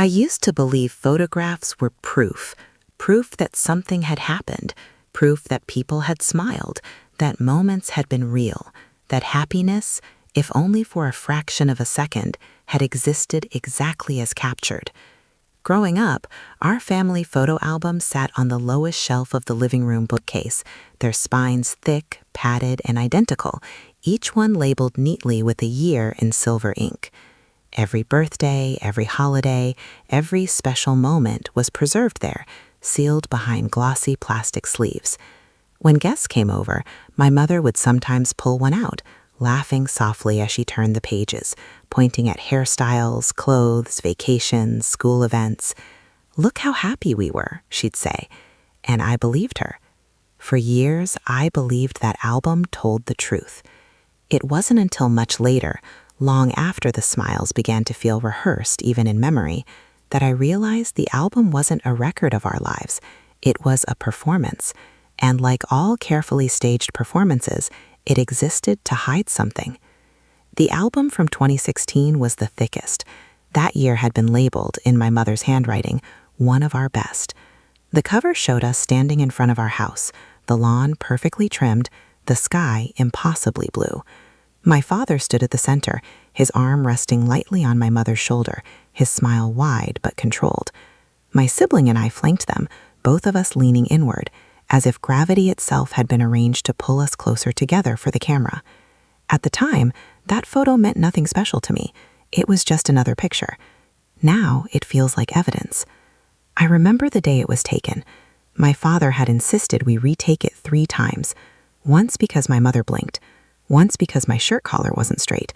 I used to believe photographs were proof that something had happened, proof that people had smiled, that moments had been real, that happiness, if only for a fraction of a second, had existed exactly as captured. Growing up, our family photo albums sat on the lowest shelf of the living room bookcase, their spines thick, padded, and identical, each one labeled neatly with a year in silver ink. Every birthday, every holiday, every special moment was preserved there, sealed behind glossy plastic sleeves. When guests came over, my mother would sometimes pull one out, laughing softly as she turned the pages, pointing at hairstyles, clothes, vacations, school events. "Look how happy we were," she'd say, and I believed her. For years, I believed that album told the truth. It wasn't until much later, long after the smiles began to feel rehearsed even in memory, that I realized the album wasn't a record of our lives. It was a performance, and like all carefully staged performances, it existed to hide something. The album from 2016 was the thickest. That year had been labeled, in my mother's handwriting, one of our best. The cover showed us standing in front of our house, the lawn perfectly trimmed, the sky impossibly blue. My father stood at the center, his arm resting lightly on my mother's shoulder, his smile wide but controlled. My sibling and I flanked them, both of us leaning inward, as if gravity itself had been arranged to pull us closer together for the camera. At the time, that photo meant nothing special to me. It was just another picture. Now it feels like evidence. I remember the day it was taken. My father had insisted we retake it 3 times. Once because my mother blinked, once because my shirt collar wasn't straight,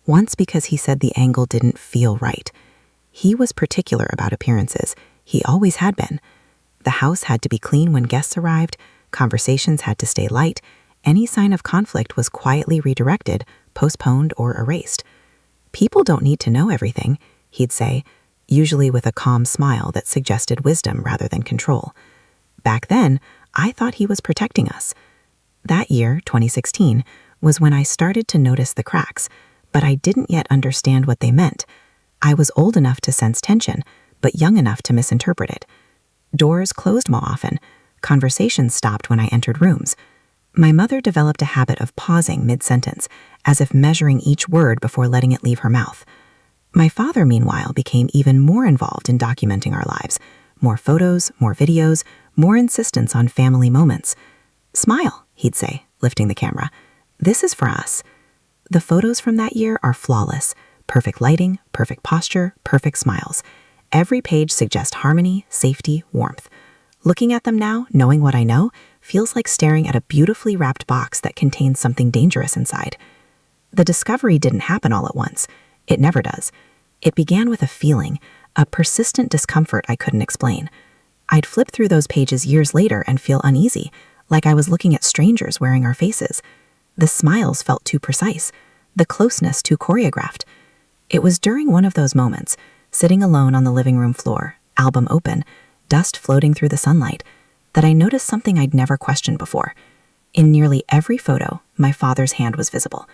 once because he said the angle didn't feel right. He was particular about appearances. He always had been. The house had to be clean when guests arrived, conversations had to stay light, any sign of conflict was quietly redirected, postponed, or erased. "People don't need to know everything," he'd say, usually with a calm smile that suggested wisdom rather than control. Back then, I thought he was protecting us. That year, 2016, was when I started to notice the cracks, but I didn't yet understand what they meant. I was old enough to sense tension, but young enough to misinterpret it. Doors closed more often. Conversations stopped when I entered rooms. My mother developed a habit of pausing mid-sentence, as if measuring each word before letting it leave her mouth. My father, meanwhile, became even more involved in documenting our lives. More photos, more videos, more insistence on family moments. "Smile," he'd say, lifting the camera. "This is for us." The photos from that year are flawless. Perfect lighting, perfect posture, perfect smiles. Every page suggests harmony, safety, warmth. Looking at them now, knowing what I know, feels like staring at a beautifully wrapped box that contains something dangerous inside. The discovery didn't happen all at once. It never does. It began with a feeling, a persistent discomfort I couldn't explain. I'd flip through those pages years later and feel uneasy, like I was looking at strangers wearing our faces. The smiles felt too precise, the closeness too choreographed. It was during one of those moments, sitting alone on the living room floor, album open, dust floating through the sunlight, that I noticed something I'd never questioned before. In nearly every photo, my father's hand was visible.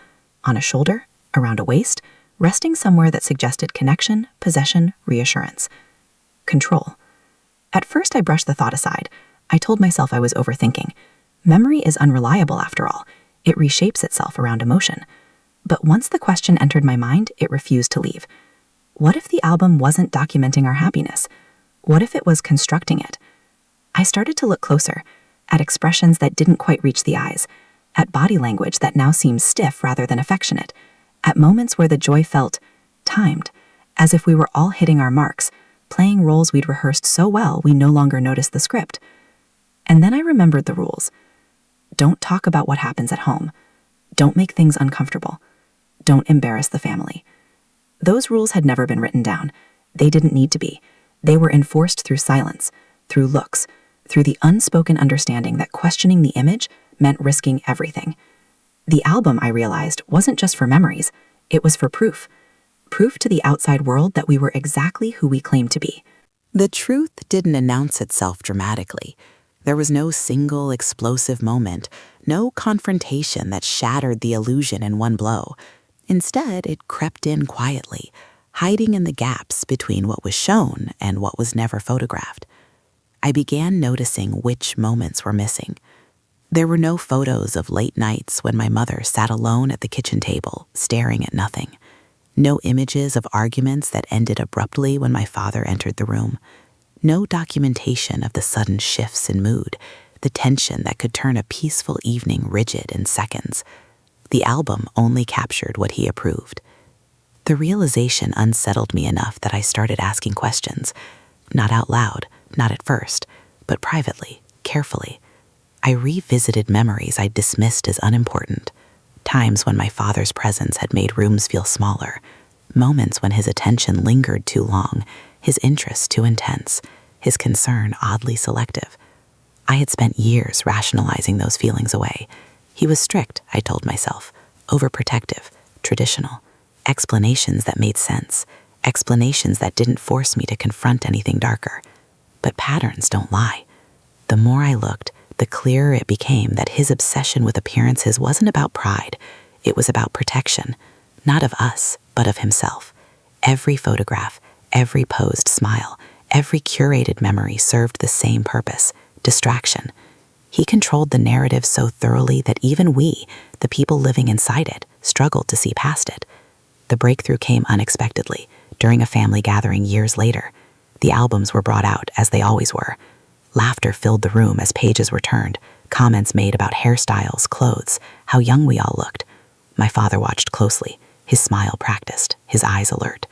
On a shoulder, around a waist, resting somewhere that suggested connection, possession, reassurance. Control. At first I brushed the thought aside. I told myself I was overthinking. Memory is unreliable after all. It reshapes itself around emotion. But once the question entered my mind, it refused to leave. What if the album wasn't documenting our happiness? What if it was constructing it? I started to look closer, at expressions that didn't quite reach the eyes, at body language that now seems stiff rather than affectionate, at moments where the joy felt timed, as if we were all hitting our marks, playing roles we'd rehearsed so well we no longer noticed the script. And then I remembered the rules. Don't talk about what happens at home. Don't make things uncomfortable. Don't embarrass the family. Those rules had never been written down. They didn't need to be. They were enforced through silence, through looks, through the unspoken understanding that questioning the image meant risking everything. The album, I realized, wasn't just for memories. It was for proof. Proof to the outside world that we were exactly who we claimed to be. The truth didn't announce itself dramatically. There was no single explosive moment, no confrontation that shattered the illusion in one blow. Instead, it crept in quietly, hiding in the gaps between what was shown and what was never photographed. I began noticing which moments were missing. There were no photos of late nights when my mother sat alone at the kitchen table, staring at nothing. No images of arguments that ended abruptly when my father entered the room. No documentation of the sudden shifts in mood, the tension that could turn a peaceful evening rigid in seconds. The album only captured what he approved. The realization unsettled me enough that I started asking questions. Not out loud, not at first, but privately, carefully. I revisited memories I dismissed as unimportant. Times when my father's presence had made rooms feel smaller. Moments when his attention lingered too long, his interest too intense, his concern oddly selective. I had spent years rationalizing those feelings away. He was strict, I told myself, overprotective, traditional. Explanations that made sense, explanations that didn't force me to confront anything darker. But patterns don't lie. The more I looked, the clearer it became that his obsession with appearances wasn't about pride. It was about protection, not of us, but of himself. Every photograph, every posed smile, every curated memory served the same purpose: distraction. He controlled the narrative so thoroughly that even we, the people living inside it, struggled to see past it. The breakthrough came unexpectedly, during a family gathering years later. The albums were brought out, as they always were. Laughter filled the room as pages were turned, comments made about hairstyles, clothes, how young we all looked. My father watched closely, his smile practiced, his eyes alert.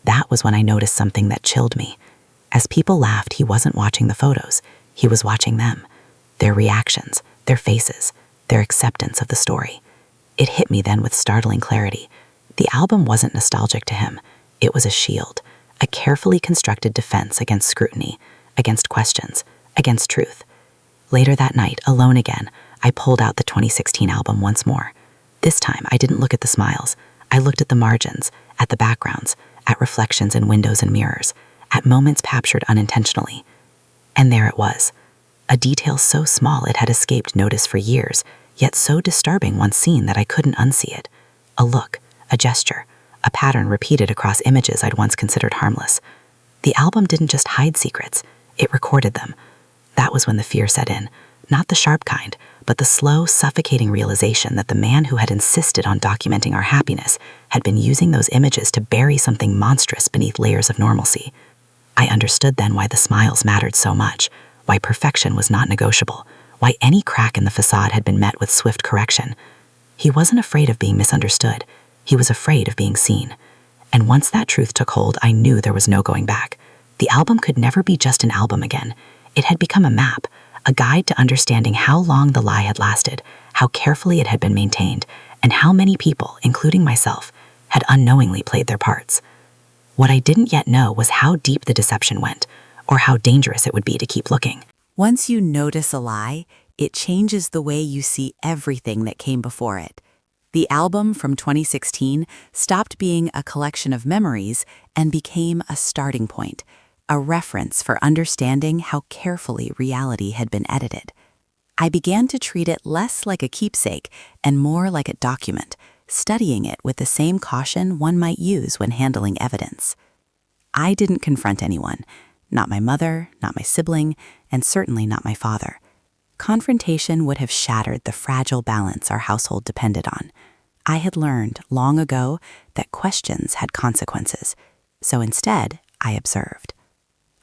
That was when I noticed something that chilled me. As people laughed, he wasn't watching the photos. He was watching them. Their reactions, their faces, their acceptance of the story. It hit me then with startling clarity. The album wasn't nostalgic to him. It was a shield, a carefully constructed defense against scrutiny, against questions, against truth. Later that night, alone again, I pulled out the 2016 album once more. This time, I didn't look at the smiles. I looked at the margins, at the backgrounds, at reflections in windows and mirrors, at moments captured unintentionally. And there it was, a detail so small it had escaped notice for years, yet so disturbing once seen that I couldn't unsee it. A look, a gesture, a pattern repeated across images I'd once considered harmless. The album didn't just hide secrets, it recorded them. That was when the fear set in, not the sharp kind, but the slow, suffocating realization that the man who had insisted on documenting our happiness had been using those images to bury something monstrous beneath layers of normalcy. I understood then why the smiles mattered so much, why perfection was not negotiable, why any crack in the facade had been met with swift correction. He wasn't afraid of being misunderstood. He was afraid of being seen. And once that truth took hold, I knew there was no going back. The album could never be just an album again. It had become a map, a guide to understanding how long the lie had lasted, how carefully it had been maintained, and how many people, including myself, had unknowingly played their parts. What I didn't yet know was how deep the deception went, or how dangerous it would be to keep looking. Once you notice a lie, it changes the way you see everything that came before it. The album from 2016 stopped being a collection of memories and became a starting point, a reference for understanding how carefully reality had been edited. I began to treat it less like a keepsake and more like a document, studying it with the same caution one might use when handling evidence. I didn't confront anyone, not my mother, not my sibling, and certainly not my father. Confrontation would have shattered the fragile balance our household depended on. I had learned long ago that questions had consequences, so instead, I observed.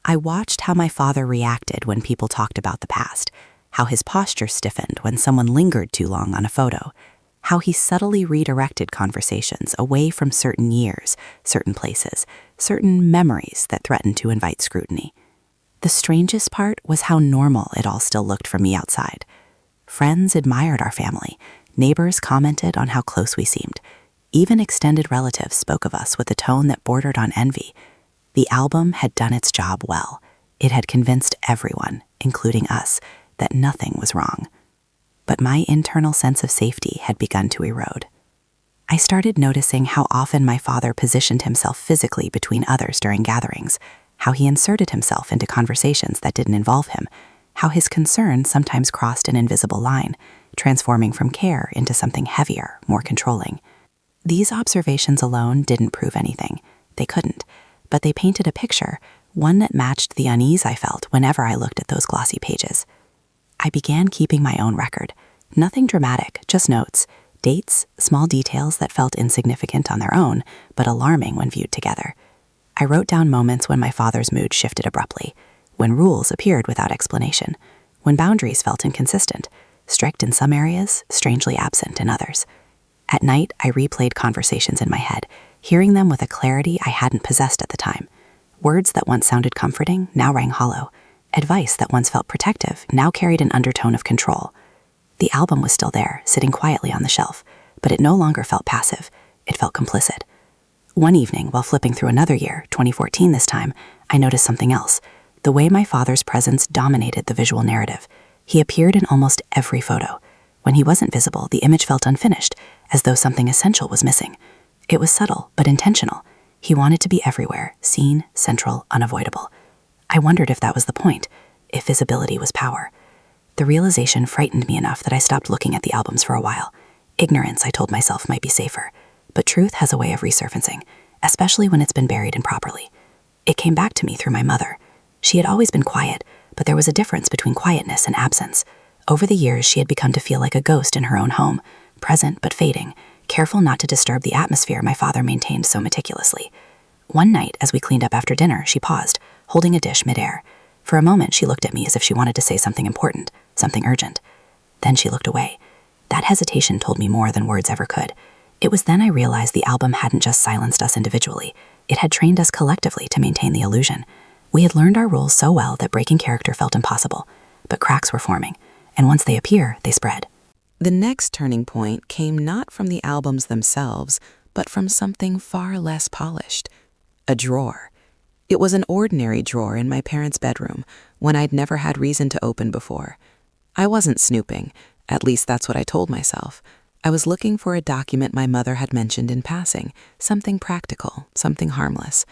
I watched how my father reacted when people talked about the past, how his posture stiffened when someone lingered too long on a photo, how he subtly redirected conversations away from certain years, certain places, certain memories that threatened to invite scrutiny. The strangest part was how normal it all still looked from me outside. Friends admired our family, neighbors commented on how close we seemed. Even extended relatives spoke of us with a tone that bordered on envy. The album had done its job well. It had convinced everyone, including us, that nothing was wrong. But my internal sense of safety had begun to erode. I started noticing how often my father positioned himself physically between others during gatherings, how he inserted himself into conversations that didn't involve him, how his concern sometimes crossed an invisible line, transforming from care into something heavier, more controlling. These observations alone didn't prove anything. they couldn't, but they painted a picture, one that matched the unease I felt whenever I looked at those glossy pages. I began keeping my own record. Nothing dramatic, just notes, dates, small details that felt insignificant on their own, but alarming when viewed together. I wrote down moments when my father's mood shifted abruptly, when rules appeared without explanation, when boundaries felt inconsistent, strict in some areas, strangely absent in others. At night, I replayed conversations in my head, hearing them with a clarity I hadn't possessed at the time. Words that once sounded comforting now rang hollow. Advice that once felt protective now carried an undertone of control. The album was still there, sitting quietly on the shelf, but it no longer felt passive. It felt complicit. One evening, while flipping through another year, 2014 this time, I noticed something else. The way my father's presence dominated the visual narrative. He appeared in almost every photo. When he wasn't visible, the image felt unfinished, as though something essential was missing. It was subtle, but intentional. He wanted to be everywhere, seen, central, unavoidable. I wondered if that was the point, if visibility was power. The realization frightened me enough that I stopped looking at the albums for a while. Ignorance, I told myself, might be safer. But truth has a way of resurfacing, especially when it's been buried improperly. It came back to me through my mother. She had always been quiet, but there was a difference between quietness and absence. Over the years, she had become to feel like a ghost in her own home, present but fading, careful not to disturb the atmosphere my father maintained so meticulously. One night, as we cleaned up after dinner, she paused, holding a dish midair. For a moment, she looked at me as if she wanted to say something important, something urgent. Then she looked away. That hesitation told me more than words ever could. It was then I realized the album hadn't just silenced us individually. It had trained us collectively to maintain the illusion. We had learned our roles so well that breaking character felt impossible. But cracks were forming, and once they appear, they spread. The next turning point came not from the albums themselves, but from something far less polished. A drawer. It was an ordinary drawer in my parents' bedroom, one I'd never had reason to open before. I wasn't snooping, at least that's what I told myself. I was looking for a document my mother had mentioned in passing, something practical, something harmless.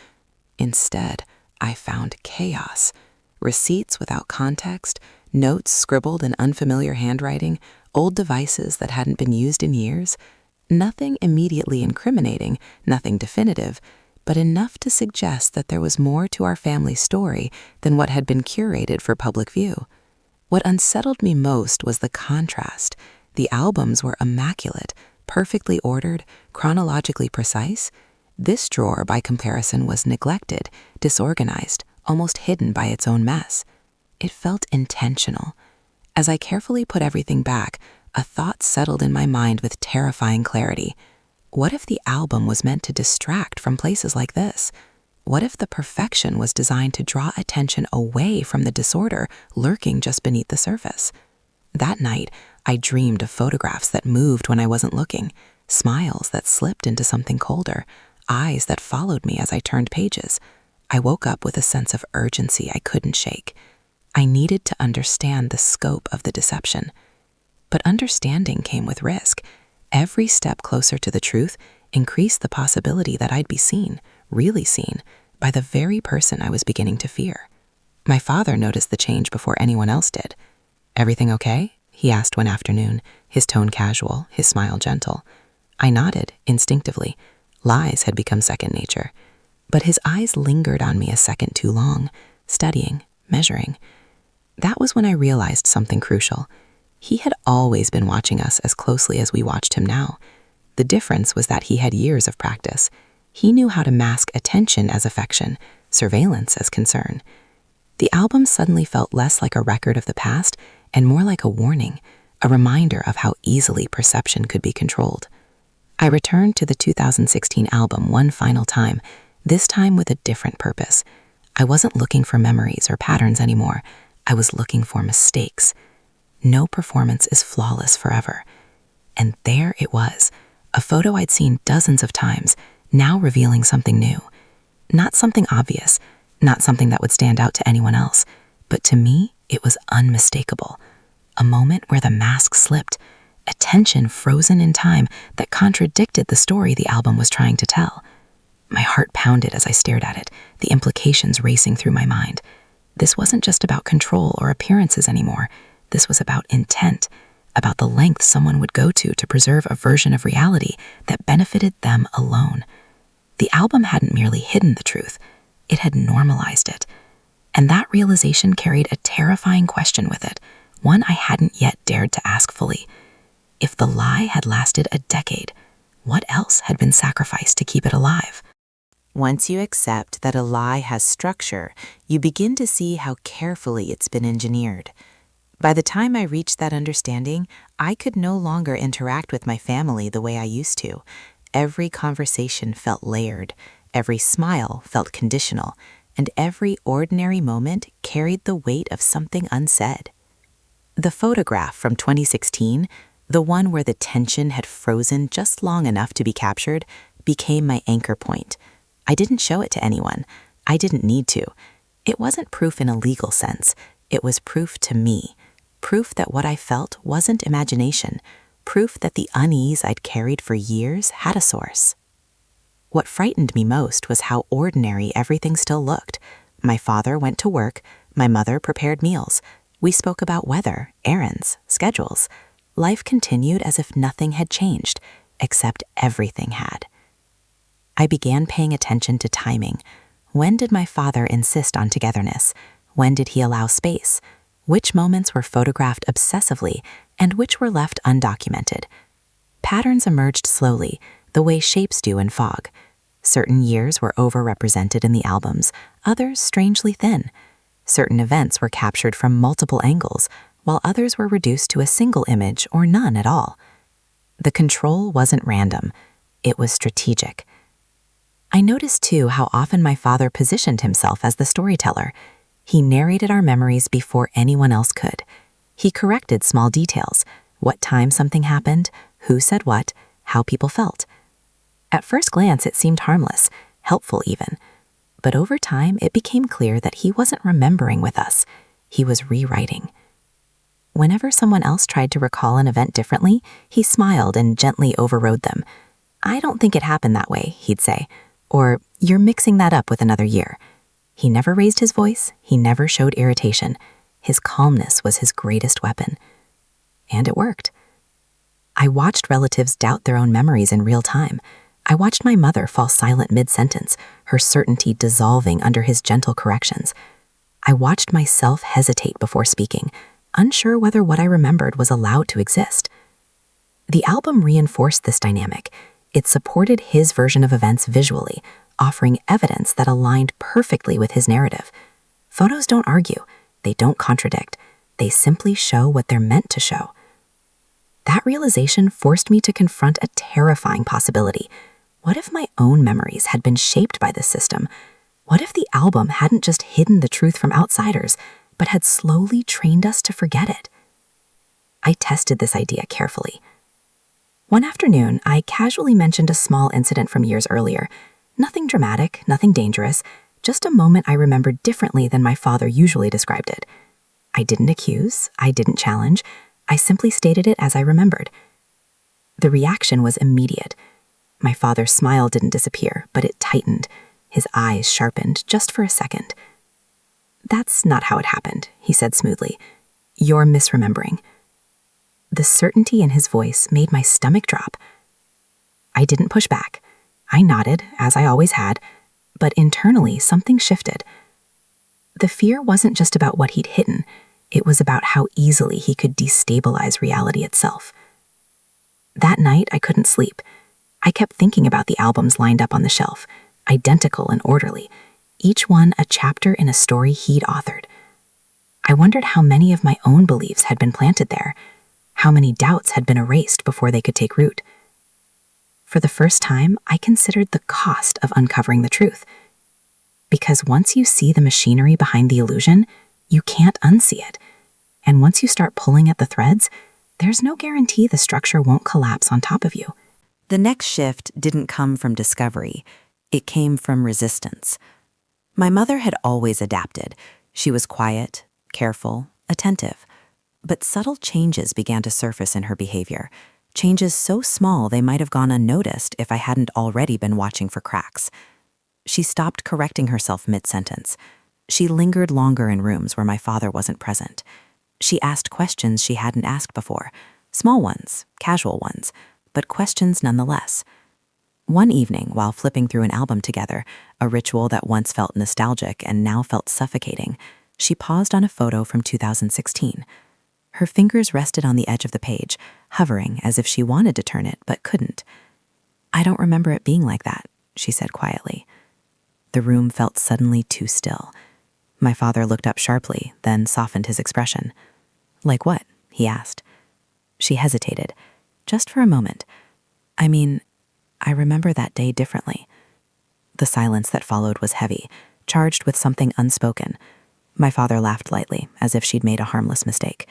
Instead, I found chaos. Receipts without context, notes scribbled in unfamiliar handwriting, old devices that hadn't been used in years. Nothing immediately incriminating, nothing definitive, but enough to suggest that there was more to our family's story than what had been curated for public view. What unsettled me most was the contrast. The albums were immaculate, perfectly ordered, chronologically precise. This drawer, by comparison, was neglected, disorganized, almost hidden by its own mess. It felt intentional. As I carefully put everything back, a thought settled in my mind with terrifying clarity. What if the album was meant to distract from places like this? What if the perfection was designed to draw attention away from the disorder lurking just beneath the surface? That night, I dreamed of photographs that moved when I wasn't looking, smiles that slipped into something colder, eyes that followed me as I turned pages. I woke up with a sense of urgency I couldn't shake. I needed to understand the scope of the deception. But understanding came with risk. Every step closer to the truth increased the possibility that I'd be seen, really seen, by the very person I was beginning to fear. My father noticed the change before anyone else did. "Everything okay?" he asked one afternoon, his tone casual, his smile gentle. I nodded, instinctively. Lies had become second nature. But his eyes lingered on me a second too long, studying, measuring. That was when I realized something crucial. He had always been watching us as closely as we watched him now. The difference was that he had years of practice. He knew how to mask attention as affection, surveillance as concern. The album suddenly felt less like a record of the past and more like a warning, a reminder of how easily perception could be controlled. I returned to the 2016 album one final time, this time with a different purpose. I wasn't looking for memories or patterns anymore. I was looking for mistakes. No performance is flawless forever. And there it was, a photo I'd seen dozens of times, now revealing something new. Not something obvious, not something that would stand out to anyone else, but to me, it was unmistakable. A moment where the mask slipped, a tension frozen in time that contradicted the story the album was trying to tell. My heart pounded as I stared at it, the implications racing through my mind. This wasn't just about control or appearances anymore. This was about intent, about the length someone would go to preserve a version of reality that benefited them alone. The album hadn't merely hidden the truth, it had normalized it. And that realization carried a terrifying question with it, one I hadn't yet dared to ask fully. If the lie had lasted a decade, what else had been sacrificed to keep it alive? Once you accept that a lie has structure, you begin to see how carefully it's been engineered. By the time I reached that understanding, I could no longer interact with my family the way I used to. Every conversation felt layered, every smile felt conditional, and every ordinary moment carried the weight of something unsaid. The photograph from 2016, the one where the tension had frozen just long enough to be captured, became my anchor point. I didn't show it to anyone. I didn't need to. It wasn't proof in a legal sense. It was proof to me. Proof that what I felt wasn't imagination. Proof that the unease I'd carried for years had a source. What frightened me most was how ordinary everything still looked. My father went to work. My mother prepared meals. We spoke about weather, errands, schedules. Life continued as if nothing had changed, except everything had. I began paying attention to timing. When did my father insist on togetherness? When did he allow space? Which moments were photographed obsessively and which were left undocumented? Patterns emerged slowly, the way shapes do in fog. Certain years were overrepresented in the albums, others strangely thin. Certain events were captured from multiple angles, while others were reduced to a single image or none at all. The control wasn't random, it was strategic. I noticed too how often my father positioned himself as the storyteller. He narrated our memories before anyone else could. He corrected small details, what time something happened, who said what, how people felt. At first glance, it seemed harmless, helpful even. But over time, it became clear that he wasn't remembering with us. He was rewriting. Whenever someone else tried to recall an event differently, he smiled and gently overrode them. "I don't think it happened that way," he'd say. Or, "You're mixing that up with another year." He never raised his voice, he never showed irritation. His calmness was his greatest weapon. And it worked. I watched relatives doubt their own memories in real time. I watched my mother fall silent mid-sentence, her certainty dissolving under his gentle corrections. I watched myself hesitate before speaking, unsure whether what I remembered was allowed to exist. The album reinforced this dynamic. It supported his version of events visually, offering evidence that aligned perfectly with his narrative. Photos don't argue, they don't contradict, they simply show what they're meant to show. That realization forced me to confront a terrifying possibility. What if my own memories had been shaped by this system? What if the album hadn't just hidden the truth from outsiders, but had slowly trained us to forget it? I tested this idea carefully. One afternoon, I casually mentioned a small incident from years earlier. Nothing dramatic, nothing dangerous, just a moment I remembered differently than my father usually described it. I didn't accuse, I didn't challenge, I simply stated it as I remembered. The reaction was immediate. My father's smile didn't disappear, but it tightened. His eyes sharpened just for a second. "That's not how it happened," he said smoothly. "You're misremembering." The certainty in his voice made my stomach drop. I didn't push back. I nodded, as I always had, but internally something shifted. The fear wasn't just about what he'd hidden, it was about how easily he could destabilize reality itself. That night, I couldn't sleep. I kept thinking about the albums lined up on the shelf, identical and orderly, each one a chapter in a story he'd authored. I wondered how many of my own beliefs had been planted there, how many doubts had been erased before they could take root. For the first time, I considered the cost of uncovering the truth. Because once you see the machinery behind the illusion, you can't unsee it. And once you start pulling at the threads, there's no guarantee the structure won't collapse on top of you. The next shift didn't come from discovery. It came from resistance. My mother had always adapted. She was quiet, careful, attentive. But subtle changes began to surface in her behavior, changes so small they might have gone unnoticed if I hadn't already been watching for cracks. She stopped correcting herself mid-sentence. She lingered longer in rooms where my father wasn't present. She asked questions she hadn't asked before, small ones, casual ones, but questions nonetheless. One evening, while flipping through an album together, a ritual that once felt nostalgic and now felt suffocating, she paused on a photo from 2016. Her fingers rested on the edge of the page, hovering as if she wanted to turn it but couldn't. "I don't remember it being like that," she said quietly. The room felt suddenly too still. My father looked up sharply, then softened his expression. "Like what?" he asked. She hesitated, just for a moment. "I mean, I remember that day differently." The silence that followed was heavy, charged with something unspoken. My father laughed lightly, as if she'd made a harmless mistake.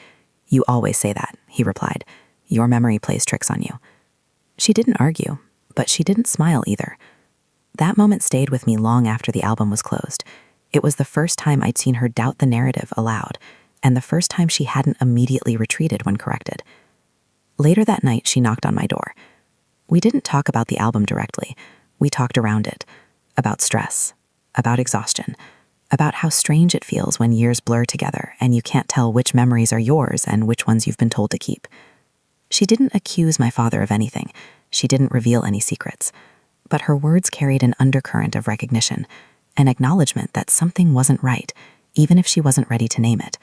"You always say that," he replied. "Your memory plays tricks on you." She didn't argue, but she didn't smile either. That moment stayed with me long after the album was closed. It was the first time I'd seen her doubt the narrative aloud, and the first time she hadn't immediately retreated when corrected. Later that night, she knocked on my door. We didn't talk about the album directly. We talked around it, about stress, about exhaustion, about how strange it feels when years blur together and you can't tell which memories are yours and which ones you've been told to keep. She didn't accuse my father of anything. She didn't reveal any secrets. But her words carried an undercurrent of recognition, an acknowledgement that something wasn't right, even if she wasn't ready to name it.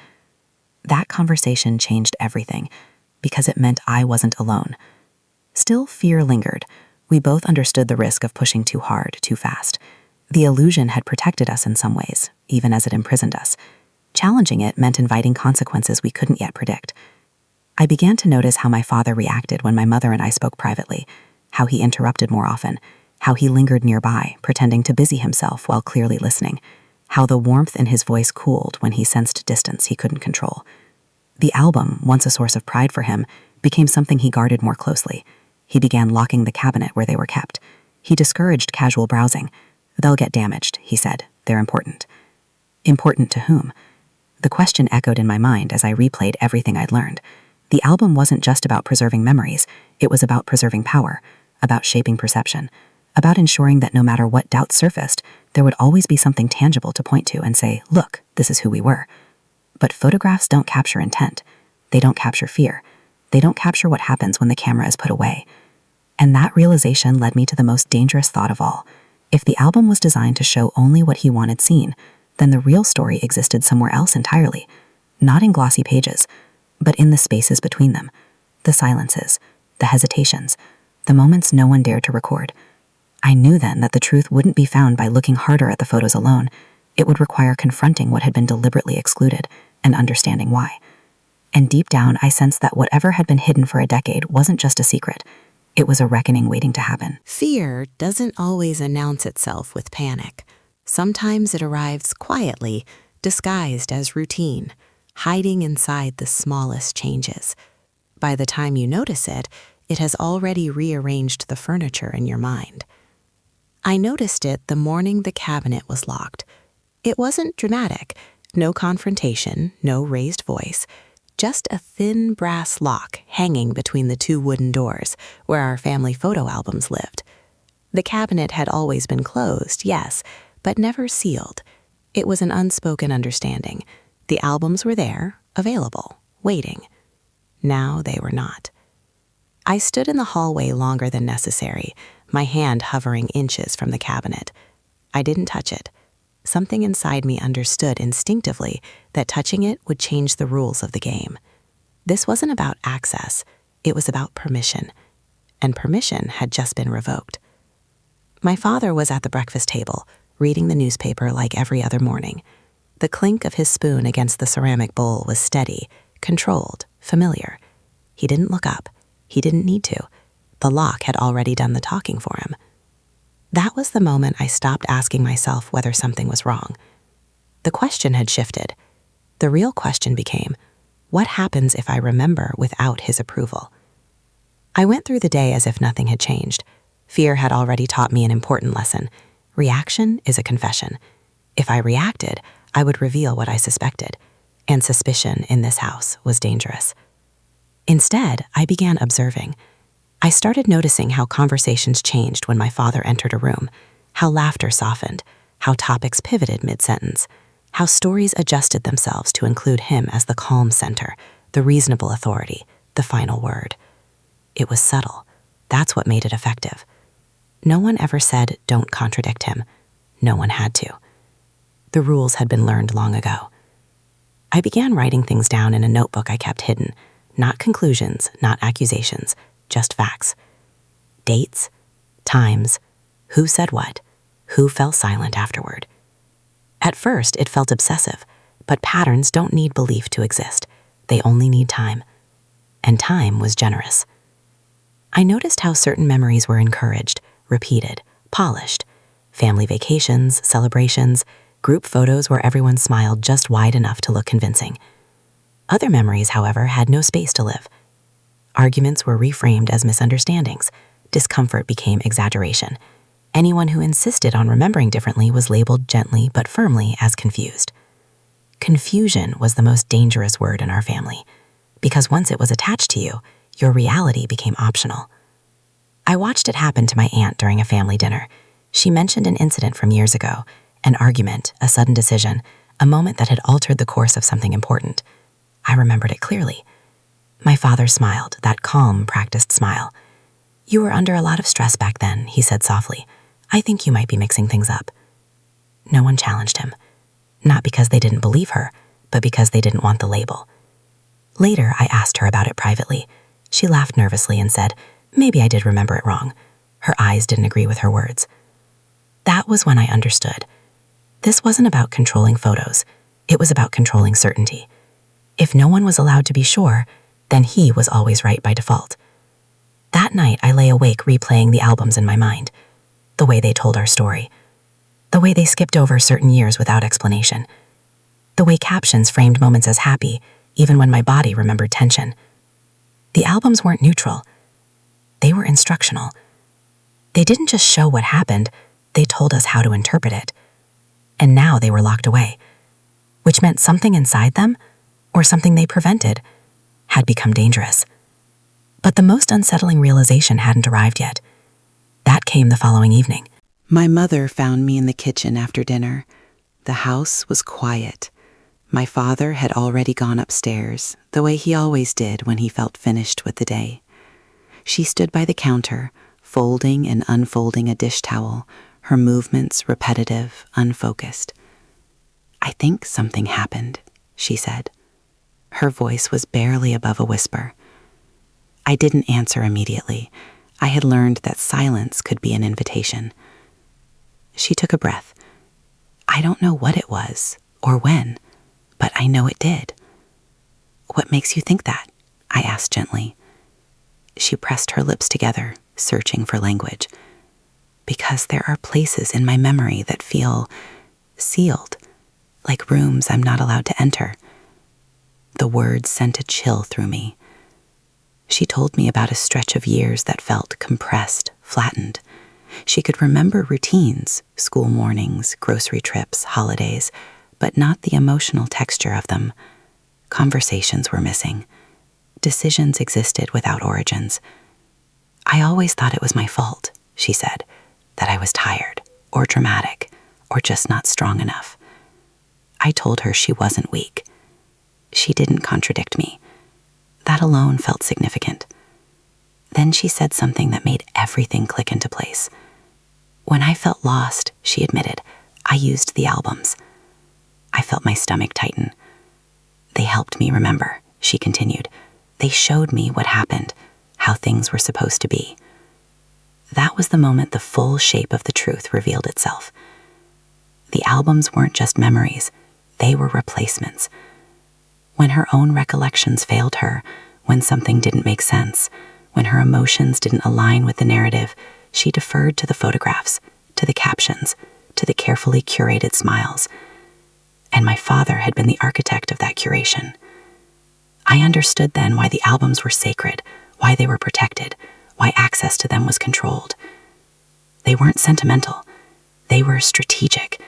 That conversation changed everything, because it meant I wasn't alone. Still, fear lingered. We both understood the risk of pushing too hard, too fast. The illusion had protected us in some ways, even as it imprisoned us. Challenging it meant inviting consequences we couldn't yet predict. I began to notice how my father reacted when my mother and I spoke privately, how he interrupted more often, how he lingered nearby, pretending to busy himself while clearly listening, how the warmth in his voice cooled when he sensed distance he couldn't control. The album, once a source of pride for him, became something he guarded more closely. He began locking the cabinet where they were kept. He discouraged casual browsing. "They'll get damaged," he said. "They're important." Important to whom? The question echoed in my mind as I replayed everything I'd learned. The album wasn't just about preserving memories. It was about preserving power, about shaping perception, about ensuring that no matter what doubts surfaced, there would always be something tangible to point to and say, "Look, this is who we were." But photographs don't capture intent. They don't capture fear. They don't capture what happens when the camera is put away. And that realization led me to the most dangerous thought of all. If the album was designed to show only what he wanted seen, then the real story existed somewhere else entirely. Not in glossy pages, but in the spaces between them. The silences, the hesitations, the moments no one dared to record. I knew then that the truth wouldn't be found by looking harder at the photos alone. It would require confronting what had been deliberately excluded and understanding why. And deep down, I sensed that whatever had been hidden for a decade wasn't just a secret. It was a reckoning waiting to happen. Fear doesn't always announce itself with panic. Sometimes it arrives quietly, disguised as routine, hiding inside the smallest changes. By the time you notice it, it has already rearranged the furniture in your mind. I noticed it the morning the cabinet was locked. It wasn't dramatic, no confrontation, no raised voice, just a thin brass lock hanging between the two wooden doors where our family photo albums lived. The cabinet had always been closed, yes, but never sealed. It was an unspoken understanding. The albums were there, available, waiting. Now they were not. I stood in the hallway longer than necessary, my hand hovering inches from the cabinet. I didn't touch it. Something inside me understood instinctively that touching it would change the rules of the game. This wasn't about access, it was about permission. And permission had just been revoked. My father was at the breakfast table, reading the newspaper like every other morning. The clink of his spoon against the ceramic bowl was steady, controlled, familiar. He didn't look up. He didn't need to. The lock had already done the talking for him. That was the moment I stopped asking myself whether something was wrong. The question had shifted. The real question became, what happens if I remember without his approval? I went through the day as if nothing had changed. Fear had already taught me an important lesson. Reaction is a confession. If I reacted, I would reveal what I suspected, and suspicion in this house was dangerous. Instead, I began observing. I started noticing how conversations changed when my father entered a room, how laughter softened, how topics pivoted mid-sentence, how stories adjusted themselves to include him as the calm center, the reasonable authority, the final word. It was subtle. That's what made it effective. No one ever said, "Don't contradict him." No one had to. The rules had been learned long ago. I began writing things down in a notebook I kept hidden. Not conclusions, not accusations, just facts. Dates, times, who said what, who fell silent afterward. At first, it felt obsessive, but patterns don't need belief to exist. They only need time. And time was generous. I noticed how certain memories were encouraged, repeated, polished. Family vacations, celebrations, group photos where everyone smiled just wide enough to look convincing. Other memories, however, had no space to live. Arguments were reframed as misunderstandings. Discomfort became exaggeration. Anyone who insisted on remembering differently was labeled gently but firmly as confused. Confusion was the most dangerous word in our family, because once it was attached to you, your reality became optional. I watched it happen to my aunt during a family dinner. She mentioned an incident from years ago, an argument, a sudden decision, a moment that had altered the course of something important. I remembered it clearly. My father smiled, that calm, practiced smile. "You were under a lot of stress back then," he said softly. "I think you might be mixing things up." No one challenged him. Not because they didn't believe her, but because they didn't want the label. Later, I asked her about it privately. She laughed nervously and said, "Maybe I did remember it wrong." Her eyes didn't agree with her words. That was when I understood. This wasn't about controlling photos. It was about controlling certainty. If no one was allowed to be sure, then he was always right by default. That night, I lay awake replaying the albums in my mind. The way they told our story. The way they skipped over certain years without explanation. The way captions framed moments as happy, even when my body remembered tension. The albums weren't neutral. They were instructional. They didn't just show what happened, they told us how to interpret it. And now they were locked away, which meant something inside them, or something they prevented, had become dangerous. But the most unsettling realization hadn't arrived yet. That came the following evening. My mother found me in the kitchen after dinner. The house was quiet. My father had already gone upstairs, the way he always did when he felt finished with the day. She stood by the counter, folding and unfolding a dish towel, her movements repetitive, unfocused. "I think something happened," she said. Her voice was barely above a whisper. I didn't answer immediately. I had learned that silence could be an invitation. She took a breath. "I don't know what it was, or when, but I know it did." "What makes you think that?" I asked gently. She pressed her lips together, searching for language. "Because there are places in my memory that feel sealed, like rooms I'm not allowed to enter." The words sent a chill through me. She told me about a stretch of years that felt compressed, flattened. She could remember routines, school mornings, grocery trips, holidays, but not the emotional texture of them. Conversations were missing. Decisions existed without origins. "I always thought it was my fault," she said, "that I was tired, or dramatic, or just not strong enough." I told her she wasn't weak. She didn't contradict me. That alone felt significant. Then she said something that made everything click into place. "When I felt lost," she admitted, "I used the albums." I felt my stomach tighten. "They helped me remember," she continued. "They showed me what happened, how things were supposed to be." That was the moment the full shape of the truth revealed itself. The albums weren't just memories, they were replacements. When her own recollections failed her, when something didn't make sense, when her emotions didn't align with the narrative, she deferred to the photographs, to the captions, to the carefully curated smiles. And my father had been the architect of that curation. I understood then why the albums were sacred, why they were protected, why access to them was controlled. They weren't sentimental. They were strategic.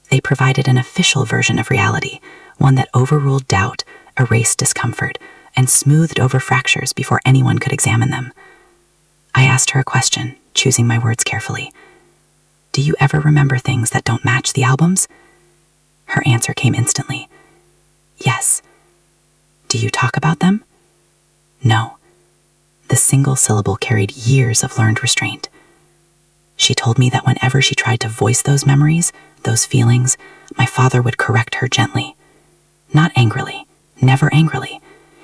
They provided an official version of reality, one that overruled doubt, erased discomfort, and smoothed over fractures before anyone could examine them. I asked her a question, choosing my words carefully. "Do you ever remember things that don't match the albums?" Her answer came instantly. "Yes." "Do you talk about them?" "No." The single syllable carried years of learned restraint. She told me that whenever she tried to voice those memories, those feelings, my father would correct her gently. Not angrily, never angrily.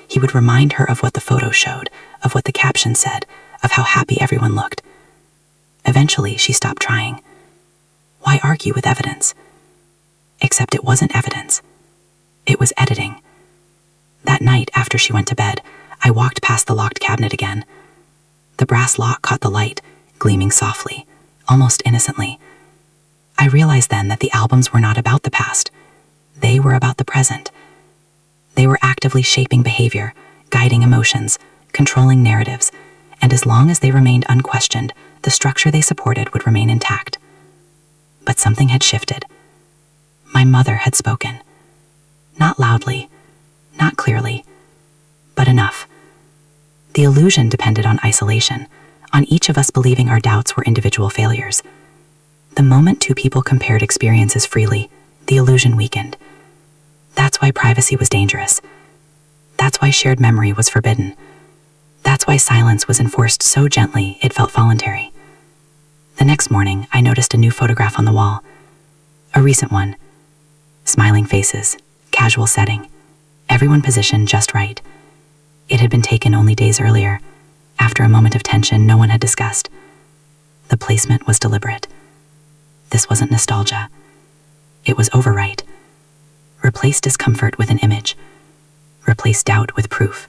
He would remind her of what the photo showed, of what the caption said, of how happy everyone looked. Eventually, she stopped trying. Why argue with evidence? Except it wasn't evidence. It was editing. That night, after she went to bed, I walked past the locked cabinet again. The brass lock caught the light, gleaming softly, almost innocently. I realized then that the albums were not about the past. They were about the present. They were actively shaping behavior, guiding emotions, controlling narratives, and as long as they remained unquestioned, the structure they supported would remain intact. But something had shifted. My mother had spoken. Not loudly, not clearly, but enough. The illusion depended on isolation, on each of us believing our doubts were individual failures. The moment two people compared experiences freely, the illusion weakened. That's why privacy was dangerous. That's why shared memory was forbidden. That's why silence was enforced so gently it felt voluntary. The next morning, I noticed a new photograph on the wall. A recent one. Smiling faces, casual setting, everyone positioned just right. It had been taken only days earlier, after a moment of tension no one had discussed. The placement was deliberate. This wasn't nostalgia. It was overwrite. Replace discomfort with an image. Replace doubt with proof.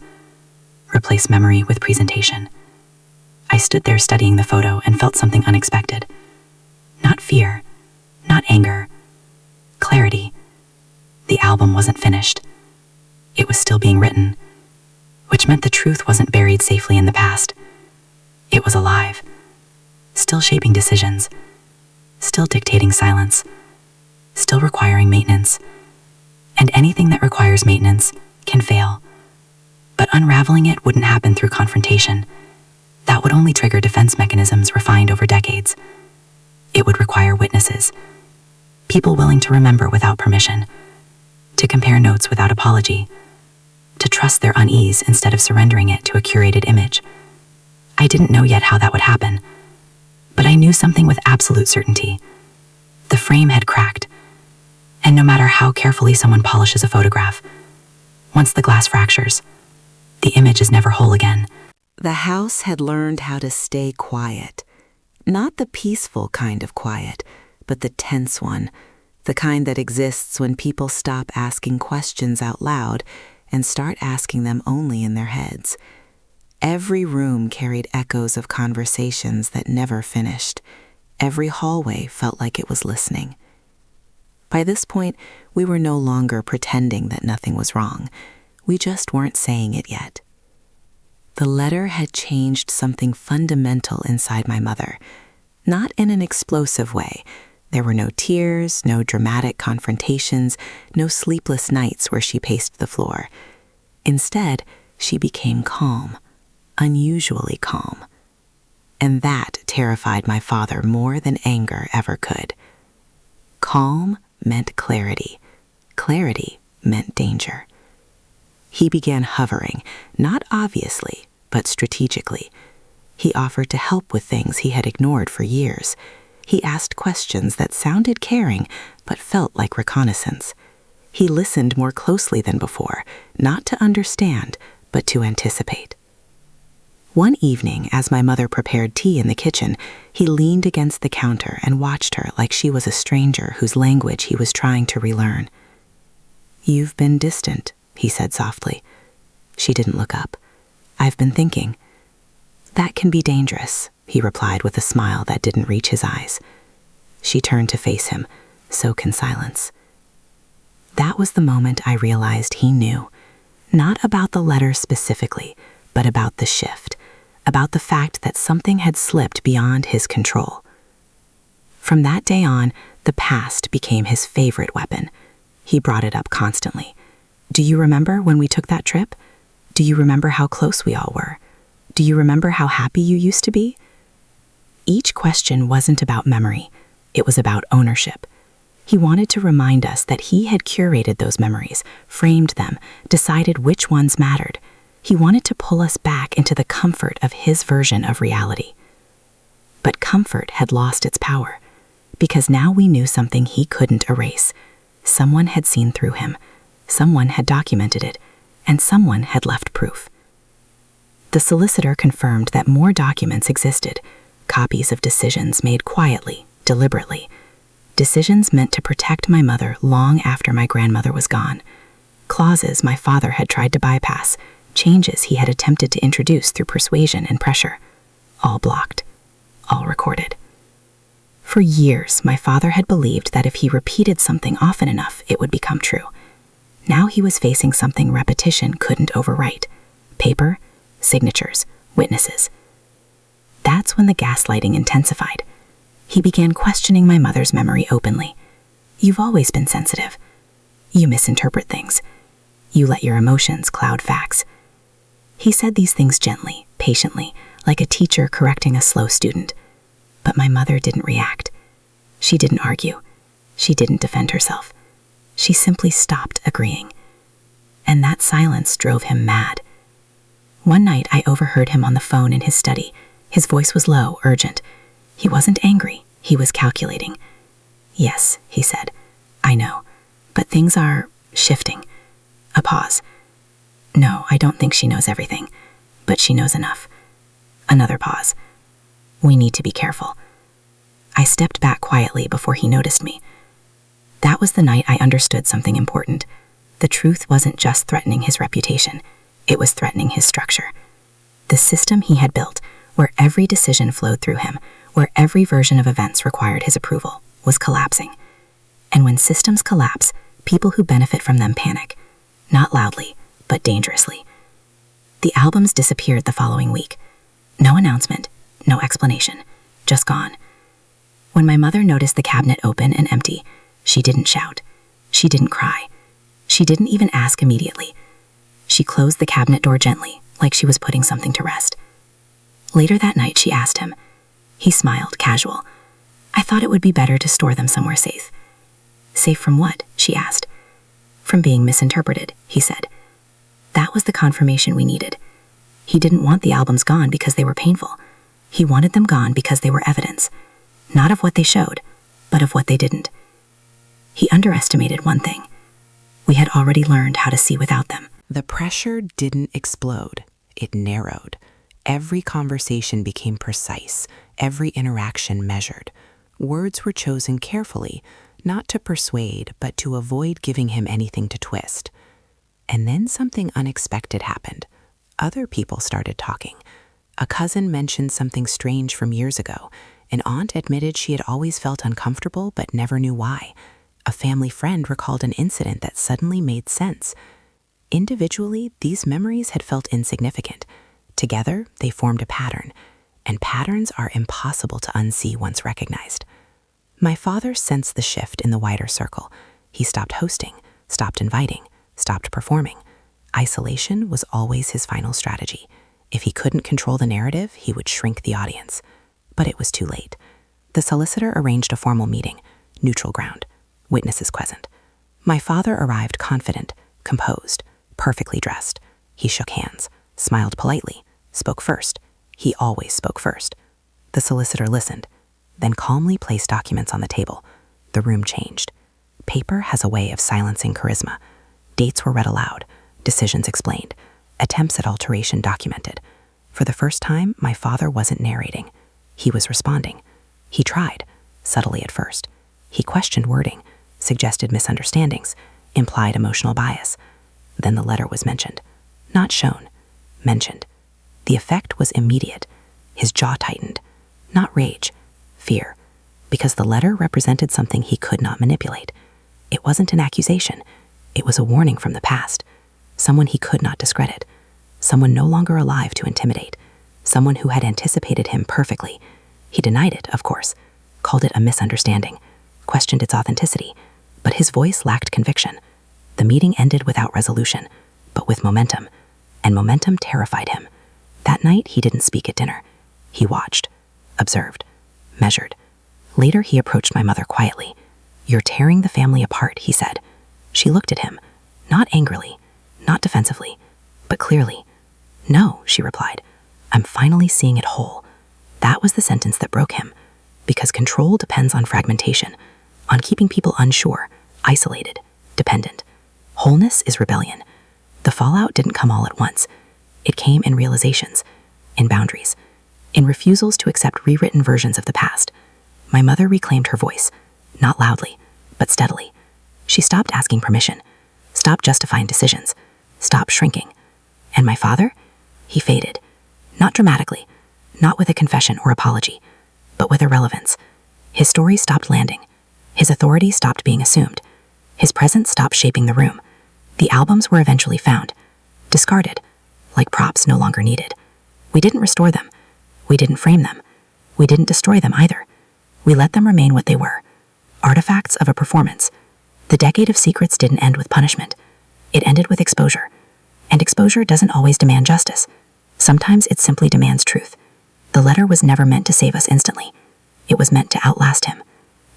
Replace memory with presentation. I stood there studying the photo and felt something unexpected. Not fear, not anger. Clarity. The album wasn't finished. It was still being written, which meant the truth wasn't buried safely in the past. It was alive, still shaping decisions, still dictating silence, still requiring maintenance. And anything that requires maintenance can fail. But unraveling it wouldn't happen through confrontation. That would only trigger defense mechanisms refined over decades. It would require witnesses, people willing to remember without permission, to compare notes without apology, to trust their unease instead of surrendering it to a curated image. I didn't know yet how that would happen, but I knew something with absolute certainty. The frame had cracked, and no matter how carefully someone polishes a photograph, once the glass fractures, the image is never whole again. The house had learned how to stay quiet. Not the peaceful kind of quiet, but the tense one, the kind that exists when people stop asking questions out loud and start asking them only in their heads. Every room carried echoes of conversations that never finished. Every hallway felt like it was listening. By this point, we were no longer pretending that nothing was wrong. We just weren't saying it yet. The letter had changed something fundamental inside my mother, not in an explosive way. There were no tears, no dramatic confrontations, no sleepless nights where she paced the floor. Instead, she became calm, unusually calm. And that terrified my father more than anger ever could. Calm meant clarity. Clarity meant danger. He began hovering, not obviously, but strategically. He offered to help with things he had ignored for years. He asked questions that sounded caring, but felt like reconnaissance. He listened more closely than before, not to understand, but to anticipate. One evening, as my mother prepared tea in the kitchen, he leaned against the counter and watched her like she was a stranger whose language he was trying to relearn. "You've been distant," he said softly. She didn't look up. "I've been thinking." "That can be dangerous," he replied with a smile that didn't reach his eyes. She turned to face him. So can silence. That was the moment I realized he knew. Not about the letter specifically, but about the shift, about the fact that something had slipped beyond his control. From that day on, the past became his favorite weapon. He brought it up constantly. "Do you remember when we took that trip? Do you remember how close we all were? Do you remember how happy you used to be?" Each question wasn't about memory. It was about ownership. He wanted to remind us that he had curated those memories, framed them, decided which ones mattered. He wanted to pull us back into the comfort of his version of reality. But comfort had lost its power, because now we knew something he couldn't erase. Someone had seen through him, someone had documented it, and someone had left proof. The solicitor confirmed that more documents existed, copies of decisions made quietly, deliberately. Decisions meant to protect my mother long after my grandmother was gone. Clauses my father had tried to bypass, changes he had attempted to introduce through persuasion and pressure. All blocked, all recorded. For years, my father had believed that if he repeated something often enough, it would become true. Now he was facing something repetition couldn't overwrite. Paper, signatures, witnesses. That's when the gaslighting intensified. He began questioning my mother's memory openly. You've always been sensitive. You misinterpret things. You let your emotions cloud facts. He said these things gently, patiently, like a teacher correcting a slow student. But my mother didn't react. She didn't argue. She didn't defend herself. She simply stopped agreeing. And that silence drove him mad. One night I overheard him on the phone in his study. His voice was low, urgent. He wasn't angry. He was calculating. Yes, he said. I know. But things are shifting. A pause. No, I don't think she knows everything. But she knows enough. Another pause. We need to be careful. I stepped back quietly before he noticed me. That was the night I understood something important. The truth wasn't just threatening his reputation. It was threatening his structure. The system he had built, where every decision flowed through him, where every version of events required his approval, was collapsing. And when systems collapse, people who benefit from them panic. Not loudly, but dangerously. The albums disappeared the following week. No announcement, no explanation, just gone. When my mother noticed the cabinet open and empty, she didn't shout. She didn't cry. She didn't even ask immediately. She closed the cabinet door gently, like she was putting something to rest. Later that night, she asked him. He smiled, casual. I thought it would be better to store them somewhere safe. Safe from what? She asked. From being misinterpreted, he said. That was the confirmation we needed. He didn't want the albums gone because they were painful. He wanted them gone because they were evidence, not of what they showed, but of what they didn't. He underestimated one thing. We had already learned how to see without them. The pressure didn't explode. It narrowed. Every conversation became precise, every interaction measured. Words were chosen carefully, not to persuade, but to avoid giving him anything to twist. And then something unexpected happened. Other people started talking. A cousin mentioned something strange from years ago. An aunt admitted she had always felt uncomfortable but never knew why. A family friend recalled an incident that suddenly made sense. Individually, these memories had felt insignificant. Together, they formed a pattern, and patterns are impossible to unsee once recognized. My father sensed the shift in the wider circle. He stopped hosting, stopped inviting, stopped performing. Isolation was always his final strategy. If he couldn't control the narrative, he would shrink the audience. But it was too late. The solicitor arranged a formal meeting, neutral ground, witnesses present. My father arrived confident, composed, perfectly dressed. He shook hands, smiled politely, spoke first. He always spoke first. The solicitor listened, then calmly placed documents on the table. The room changed. Paper has a way of silencing charisma. Dates were read aloud, decisions explained, attempts at alteration documented. For the first time, my father wasn't narrating. He was responding. He tried, subtly at first. He questioned wording, suggested misunderstandings, implied emotional bias. Then the letter was mentioned. Not shown, mentioned. The effect was immediate. His jaw tightened. Not rage, fear, because the letter represented something he could not manipulate. It wasn't an accusation. It was a warning from the past. Someone he could not discredit. Someone no longer alive to intimidate. Someone who had anticipated him perfectly. He denied it, of course, called it a misunderstanding, questioned its authenticity, but his voice lacked conviction. The meeting ended without resolution, but with momentum, and momentum terrified him. That night, he didn't speak at dinner. He watched, observed, measured. Later, he approached my mother quietly. You're tearing the family apart, he said. She looked at him, not angrily, not defensively, but clearly. No, she replied. I'm finally seeing it whole. That was the sentence that broke him, because control depends on fragmentation, on keeping people unsure, isolated, dependent. Wholeness is rebellion. The fallout didn't come all at once. It came in realizations, in boundaries, in refusals to accept rewritten versions of the past. My mother reclaimed her voice, not loudly, but steadily. She stopped asking permission, stopped justifying decisions, stopped shrinking. And my father? He faded. Not dramatically, not with a confession or apology, but with irrelevance. His story stopped landing. His authority stopped being assumed. His presence stopped shaping the room. The albums were eventually found, discarded, like props no longer needed. We didn't restore them. We didn't frame them. We didn't destroy them either. We let them remain what they were, artifacts of a performance. The decade of secrets didn't end with punishment. It ended with exposure. And exposure doesn't always demand justice. Sometimes it simply demands truth. The letter was never meant to save us instantly. It was meant to outlast him.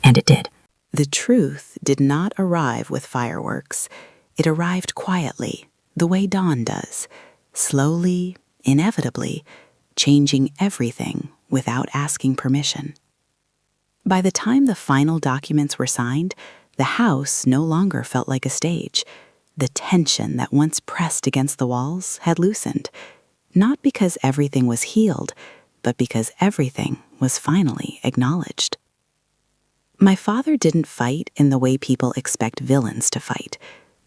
And it did. The truth did not arrive with fireworks. It arrived quietly, the way dawn does, slowly, inevitably, changing everything without asking permission. By the time the final documents were signed, the house no longer felt like a stage. The tension that once pressed against the walls had loosened, not because everything was healed, but because everything was finally acknowledged. My father didn't fight in the way people expect villains to fight.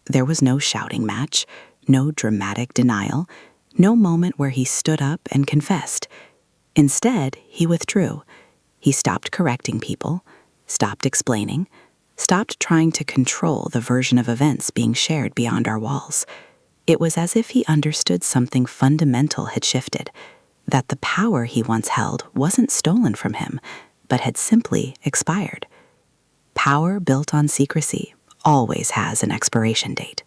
There was no shouting match, no dramatic denial, no moment where he stood up and confessed. Instead, he withdrew. He stopped correcting people, stopped explaining, stopped trying to control the version of events being shared beyond our walls. It was as if he understood something fundamental had shifted, that the power he once held wasn't stolen from him, but had simply expired. Power built on secrecy always has an expiration date.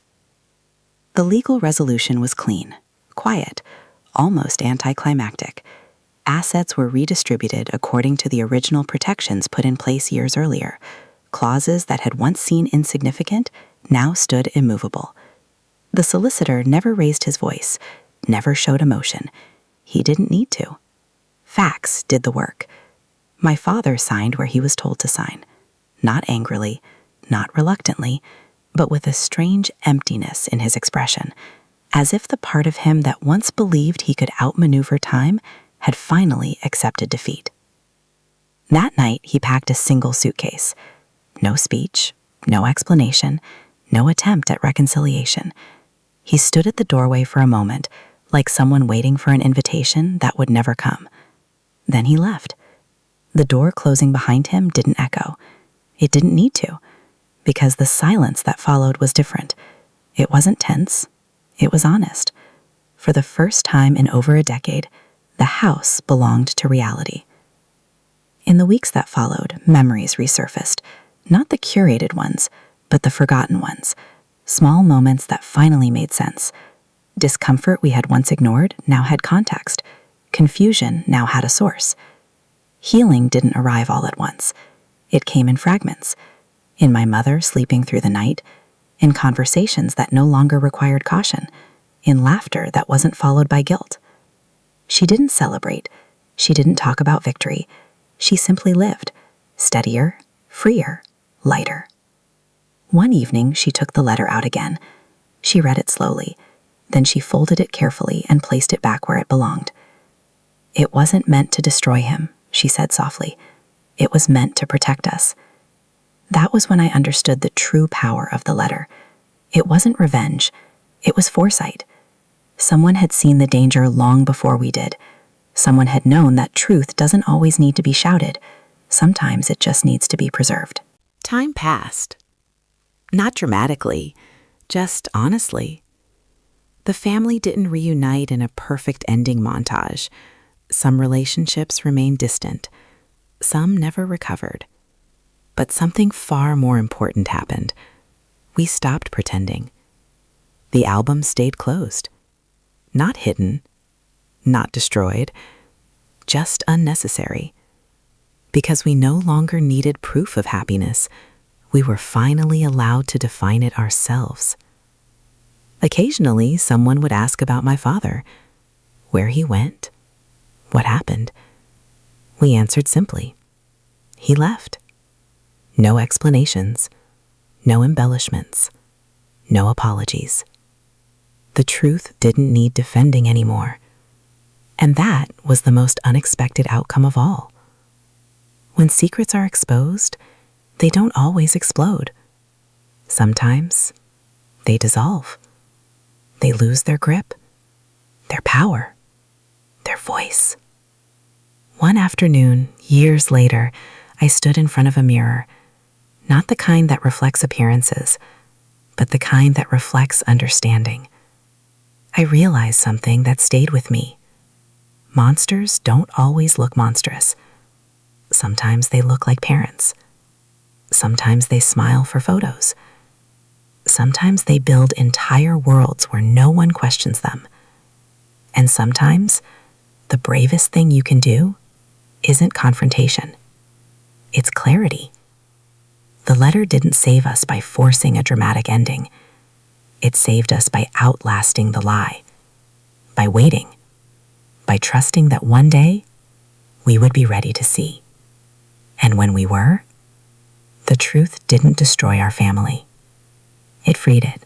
The legal resolution was clean, quiet, almost anticlimactic. Assets were redistributed according to the original protections put in place years earlier. Clauses that had once seemed insignificant now stood immovable. The solicitor never raised his voice, never showed emotion. He didn't need to. Facts did the work. My father signed where he was told to sign, not angrily, not reluctantly, but with a strange emptiness in his expression, as if the part of him that once believed he could outmaneuver time had finally accepted defeat. That night, he packed a single suitcase. No speech, no explanation, no attempt at reconciliation. He stood at the doorway for a moment, like someone waiting for an invitation that would never come. Then he left. The door closing behind him didn't echo. It didn't need to, because the silence that followed was different. It wasn't tense. It was honest. For the first time in over a decade, the house belonged to reality. In the weeks that followed, memories resurfaced, not the curated ones, but the forgotten ones, small moments that finally made sense. Discomfort we had once ignored now had context. Confusion now had a source. Healing didn't arrive all at once. It came in fragments. In my mother sleeping through the night, in conversations that no longer required caution, in laughter that wasn't followed by guilt. She didn't celebrate. She didn't talk about victory. She simply lived, steadier, freer, lighter. One evening, she took the letter out again. She read it slowly. Then she folded it carefully and placed it back where it belonged. It wasn't meant to destroy him, she said softly. It was meant to protect us. That was when I understood the true power of the letter. It wasn't revenge. It was foresight. Someone had seen the danger long before we did. Someone had known that truth doesn't always need to be shouted. Sometimes it just needs to be preserved. Time passed. Not dramatically, just honestly. The family didn't reunite in a perfect ending montage. Some relationships remained distant. Some never recovered. But something far more important happened. We stopped pretending. The album stayed closed. Not hidden, not destroyed, just unnecessary. Because we no longer needed proof of happiness, we were finally allowed to define it ourselves. Occasionally, someone would ask about my father, where he went, what happened. We answered simply. He left. No explanations, no embellishments, no apologies. The truth didn't need defending anymore. And that was the most unexpected outcome of all. When secrets are exposed, they don't always explode. Sometimes they dissolve. They lose their grip, their power, their voice. One afternoon, years later, I stood in front of a mirror, not the kind that reflects appearances, but the kind that reflects understanding. I realized something that stayed with me. Monsters don't always look monstrous. Sometimes they look like parents. Sometimes they smile for photos. Sometimes they build entire worlds where no one questions them. And sometimes the bravest thing you can do isn't confrontation. It's clarity. The letter didn't save us by forcing a dramatic ending. It saved us by outlasting the lie, by waiting, by trusting that one day we would be ready to see. And when we were, the truth didn't destroy our family. It freed it.